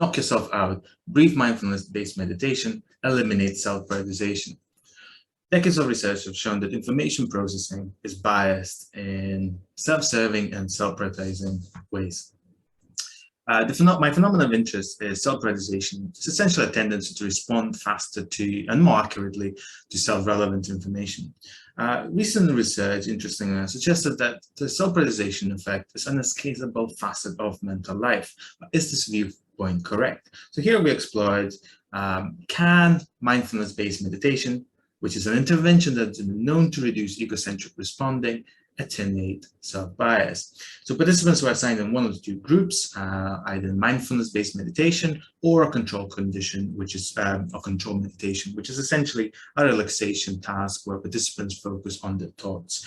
knock yourself out, brief mindfulness-based meditation, eliminate self-prioritization. Decades of research have shown that information processing is biased in self-serving and self-prioritizing ways. My phenomenon of interest is self-prioritization. It's essentially a tendency to respond faster to and more accurately to self-relevant information. Recent research, interestingly, suggested that the self-prioritization effect is an inescapable facet of mental life. Is this viewpoint correct? So here we explored, can mindfulness-based meditation, which is an intervention that's been known to reduce egocentric responding, attenuate self-bias. So participants were assigned in one of the two groups, either mindfulness-based meditation or a control condition, which is a control meditation, which is essentially a relaxation task where participants focus on their thoughts.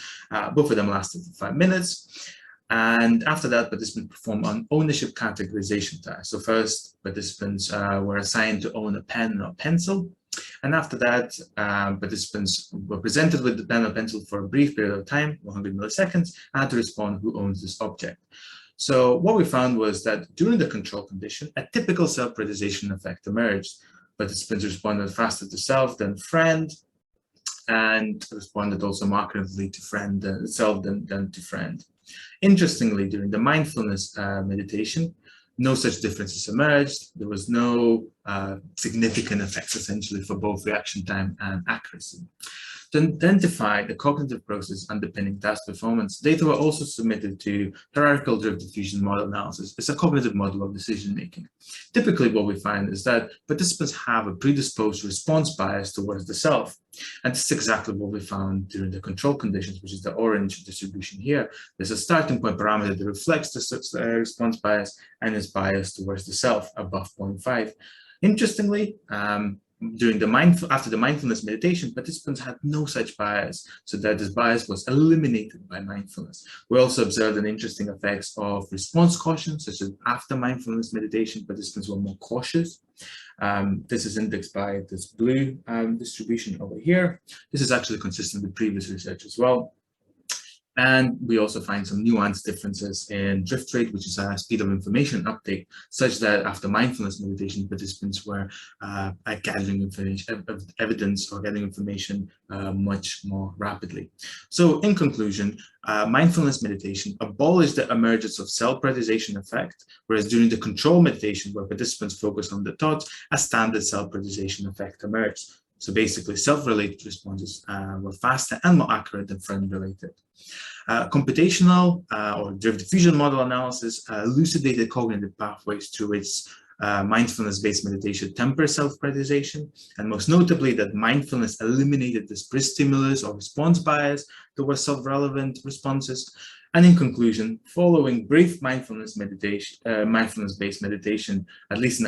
Both of them lasted 5 minutes. And after that, participants performed an ownership categorization task. So first, participants were assigned to own a pen or pencil. And after that, participants were presented with the pen or pencil for a brief period of time, 100 milliseconds, and had to respond who owns this object. So what we found was that during the control condition, a typical self-prioritization effect emerged. Participants responded faster to self than friend, and responded also more accurately to friend self than to friend. Interestingly, during the mindfulness meditation, no such differences emerged. There was no significant effects, essentially, for both reaction time and accuracy. To identify the cognitive process underpinning task performance, data were also submitted to hierarchical drift diffusion model analysis. It's a cognitive model of decision-making. Typically, what we find is that participants have a predisposed response bias towards the self. And this is exactly what we found during the control conditions, which is the orange distribution here. There's a starting point parameter that reflects the response bias and is biased towards the self above 0.5. Interestingly, after the mindfulness meditation, participants had no such bias, so that this bias was eliminated by mindfulness. We also observed an interesting effects of response caution, such as after mindfulness meditation, participants were more cautious. This is indexed by this blue distribution over here. This is actually consistent with previous research as well. And we also find some nuanced differences in drift rate, which is a speed of information uptake, such that after mindfulness meditation, participants were gathering information, evidence or getting information much more rapidly. So in conclusion, mindfulness meditation abolished the emergence of self-prioritization effect, whereas during the control meditation, where participants focused on the thoughts, a standard self-prioritization effect emerged. So basically, self-related responses were faster and more accurate than friend-related. Computational or drift diffusion model analysis elucidated cognitive pathways through which mindfulness-based meditation tempers self-prioritization, and most notably that mindfulness eliminated this pre-stimulus or response bias towards self-relevant responses. And in conclusion, following brief mindfulness-based meditation, at least in